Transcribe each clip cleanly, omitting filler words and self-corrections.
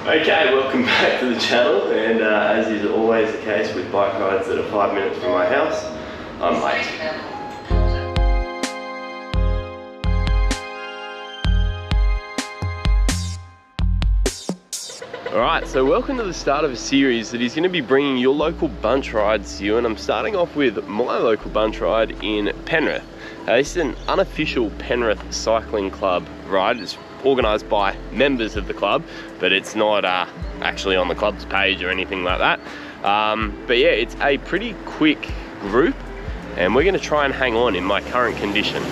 Okay, welcome back to the channel, and as is always the case with bike rides that are 5 minutes from my house, I'm late. Alright, so welcome to the start of a series that is going to be bringing your local bunch rides to you, and I'm starting off with my local bunch ride in Penrith. This is an unofficial Penrith Cycling Club ride. It's organised by members of the club, but it's not actually on the club's page or anything like that. But yeah, it's a pretty quick group, and we're going to try and hang on in my current condition.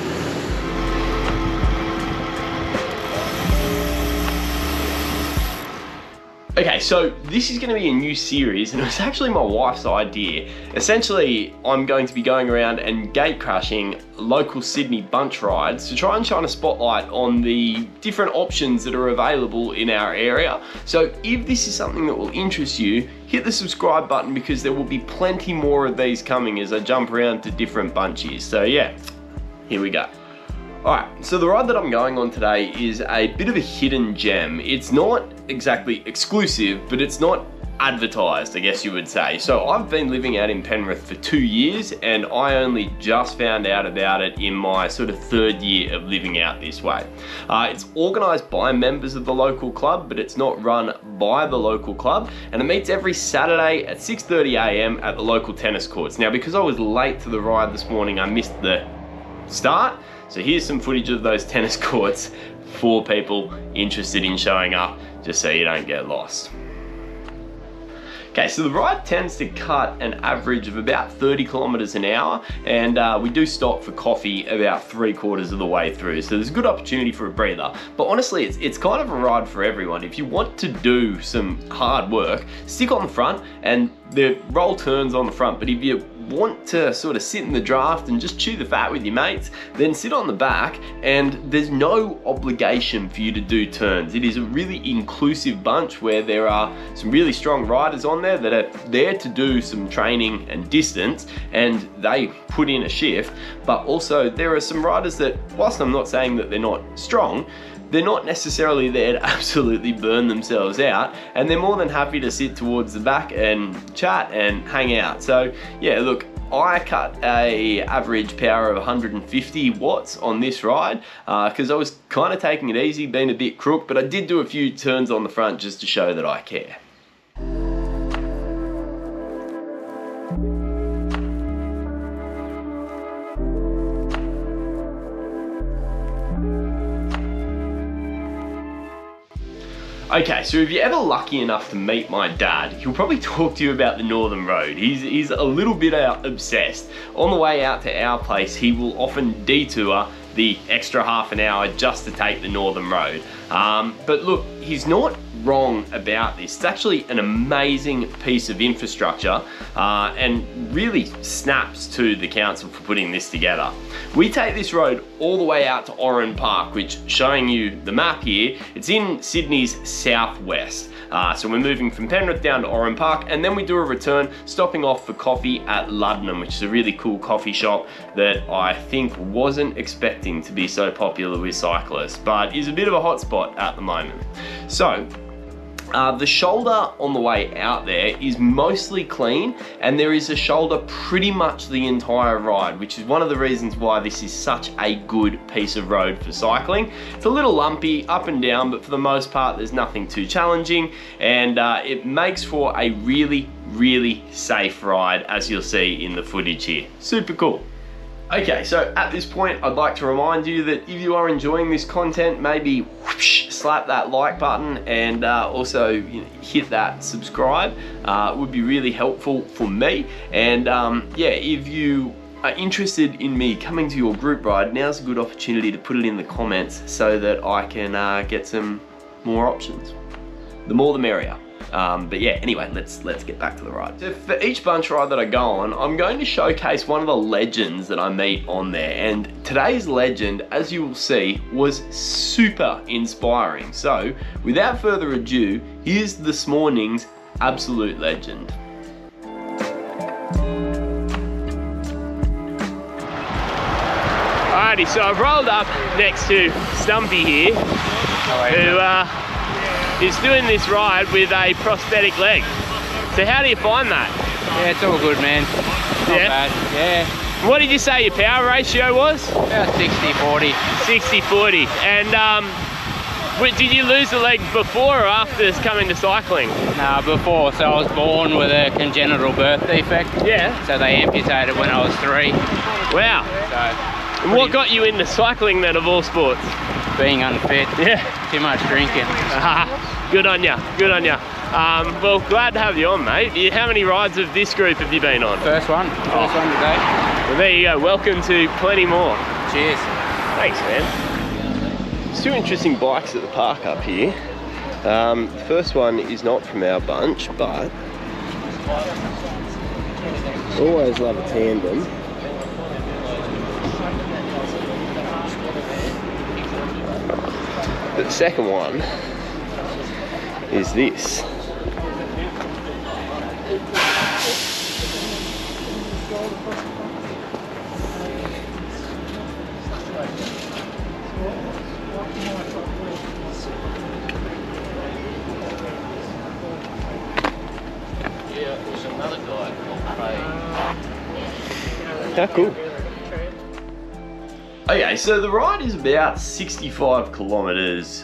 Okay, so this is going to be a new series, and it was actually my wife's idea. Essentially, I'm going to be going around and gatecrashing local Sydney bunch rides to try and shine a spotlight on the different options that are available in our area. So if this is something that will interest you, hit the subscribe button, because there will be plenty more of these coming as I jump around to different bunches. So yeah, here we go. Alright, so the ride that I'm going on today is a bit of a hidden gem. It's not exactly exclusive, but it's not advertised, I guess you would say. So I've been living out in Penrith for 2 years, and I only just found out about it in my sort of third year of living out this way. It's organised by members of the local club, but it's not run by the local club, and it meets every Saturday at 6:30 AM at the local tennis courts. Now, because I was late to the ride this morning, I missed the start. So here's some footage of those tennis courts for people interested in showing up, just so you don't get lost. Okay, so the ride tends to cut an average of about 30 kilometers an hour, and we do stop for coffee about 3/4 of the way through. So there's a good opportunity for a breather. But honestly, it's kind of a ride for everyone. If you want to do some hard work, stick on the front, and the roll turns on the front. But if you want to sort of sit in the draft and just chew the fat with your mates, then sit on the back, and there's no obligation for you to do turns. It is a really inclusive bunch where there are some really strong riders on there that are there to do some training and distance, and they put in a shift. But also there are some riders that, whilst I'm not saying that they're not strong, they're not necessarily there to absolutely burn themselves out, and they're more than happy to sit towards the back and chat and hang out. So yeah, look, I cut a average power of 150 watts on this ride because I was kind of taking it easy, being a bit crook, but I did do a few turns on the front just to show that I care. Okay, so if you're ever lucky enough to meet my dad, he'll probably talk to you about the Northern Road. He's a little bit obsessed. On the way out to our place, he will often detour the extra half an hour just to take the Northern Road. But look, he's not wrong about this. It's actually an amazing piece of infrastructure and really snaps to the council for putting this together. We take this road all the way out to Oran Park, which, showing you the map here, it's in Sydney's southwest. So we're moving from Penrith down to Oran Park, and then we do a return, stopping off for coffee at Luddenham, which is a really cool coffee shop that I think wasn't expecting to be so popular with cyclists, but is a bit of a hotspot at the moment. So the shoulder on the way out there is mostly clean, and there is a shoulder pretty much the entire ride, which is one of the reasons why this is such a good piece of road for cycling. It's a little lumpy up and down, but for the most part there's nothing too challenging, and it makes for a really, really safe ride, as you'll see in the footage here. Super cool. Okay, so at this point, I'd like to remind you that if you are enjoying this content, maybe whoosh, slap that like button, and also hit that subscribe. It would be really helpful for me. And yeah, if you are interested in me coming to your group ride, now's a good opportunity to put it in the comments so that I can get some more options. The more the merrier. But yeah, anyway, let's get back to the ride. So for each bunch ride that I go on, I'm going to showcase one of the legends that I meet on there. And today's legend, as you will see, was super inspiring. So without further ado, here's this morning's absolute legend. Alrighty, so I've rolled up next to Stumpy here, who is doing this ride with a prosthetic leg. So how do you find that? Yeah, it's all good, man. Not bad. Yeah. What did you say your power ratio was? About 60-40. 60-40. And did you lose the leg before or after coming to cycling? Nah, before. So I was born with a congenital birth defect. Yeah. So they amputated when I was 3. Wow. So and what got you into cycling then, of all sports? Being unfit. Yeah. Too much drinking. Good on ya. Good on ya. Well, glad to have you on, mate. How many rides of this group have you been on? First one today. Well, there you go. Welcome to plenty more. Cheers. Thanks, man. There's 2 interesting bikes at the park up here. The first one is not from our bunch, but always love a tandem. But the second one is this. How cool. Okay, so the ride is about 65 kilometers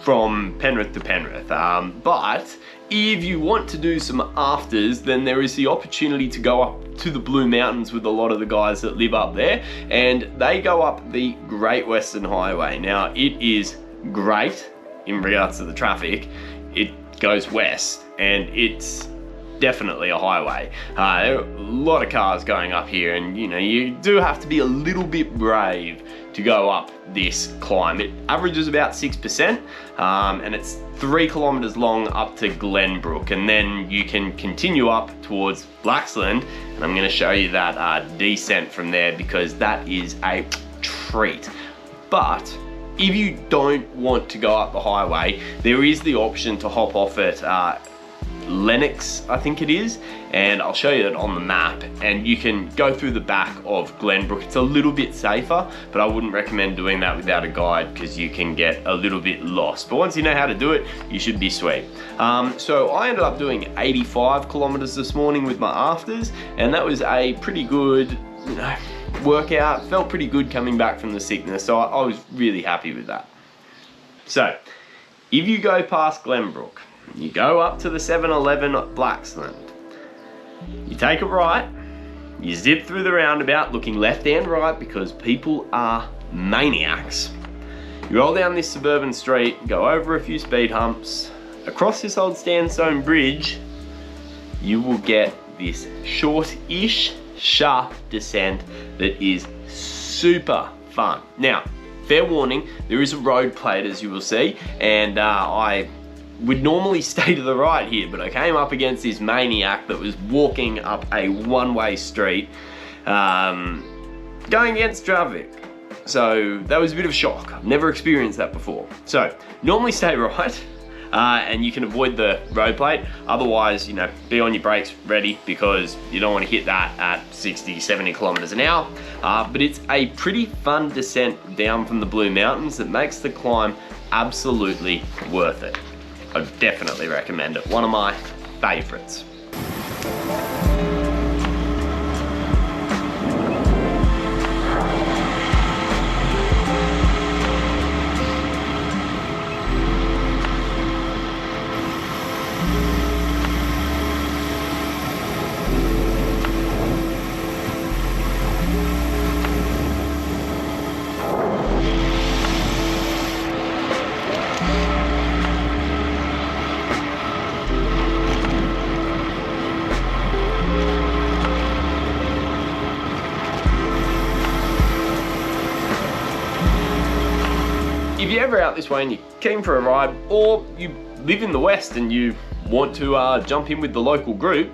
from Penrith to Penrith, but if you want to do some afters, then there is the opportunity to go up to the Blue Mountains with a lot of the guys that live up there, and they go up the Great Western Highway. Now, it is great in regards to the traffic. It goes west, and it's definitely a highway. There are a lot of cars going up here, and you do have to be a little bit brave to go up this climb. It averages about 6%, and it's 3 kilometers long up to Glenbrook, and then you can continue up towards Blaxland, and I'm going to show you that descent from there, because that is a treat. But if you don't want to go up the highway, there is the option to hop off at Lennox, I think it is, and I'll show you that on the map, and you can go through the back of Glenbrook. It's a little bit safer, but I wouldn't recommend doing that without a guide, because you can get a little bit lost. But once you know how to do it, you should be sweet. So I ended up doing 85 kilometers this morning with my afters, and that was a pretty good workout. Felt pretty good coming back from the sickness, so I was really happy with that. So if you go past Glenbrook, you go up to the 7-Eleven at Blaxland, you take a right, you zip through the roundabout looking left and right because people are maniacs. You roll down this suburban street, go over a few speed humps, across this old sandstone bridge, you will get this short-ish, sharp descent that is super fun. Now, fair warning, there is a road plate, as you will see, and I would normally stay to the right here, but I came up against this maniac that was walking up a one-way street, going against traffic. So that was a bit of a shock. I've never experienced that before. So normally stay right, and you can avoid the road plate. Otherwise, be on your brakes ready, because you don't want to hit that at 60, 70 kilometers an hour. But it's a pretty fun descent down from the Blue Mountains that makes the climb absolutely worth it. I definitely recommend it. One of my favorites. If you're ever out this way and you're keen for a ride, or you live in the West and you want to jump in with the local group,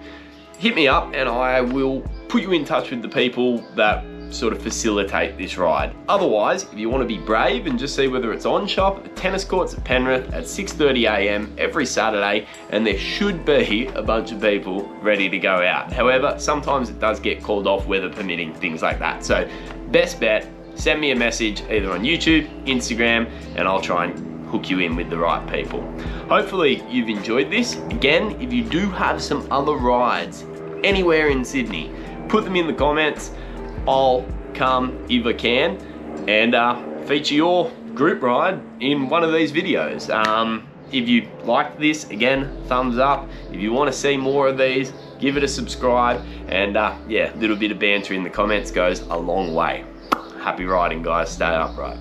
hit me up and I will put you in touch with the people that sort of facilitate this ride. Otherwise, if you want to be brave and just see whether it's on, shop at the tennis courts at Penrith at 6:30 a.m. every Saturday, and there should be a bunch of people ready to go out. However, sometimes it does get called off, weather permitting, things like that. So best bet, send me a message either on YouTube, Instagram, and I'll try and hook you in with the right people. Hopefully you've enjoyed this. Again, if you do have some other rides anywhere in Sydney, put them in the comments. I'll come if I can and feature your group ride in one of these videos. If you liked this, again, thumbs up. If you want to see more of these, give it a subscribe, and yeah, a little bit of banter in the comments goes a long way. Happy riding, guys. Stay upright.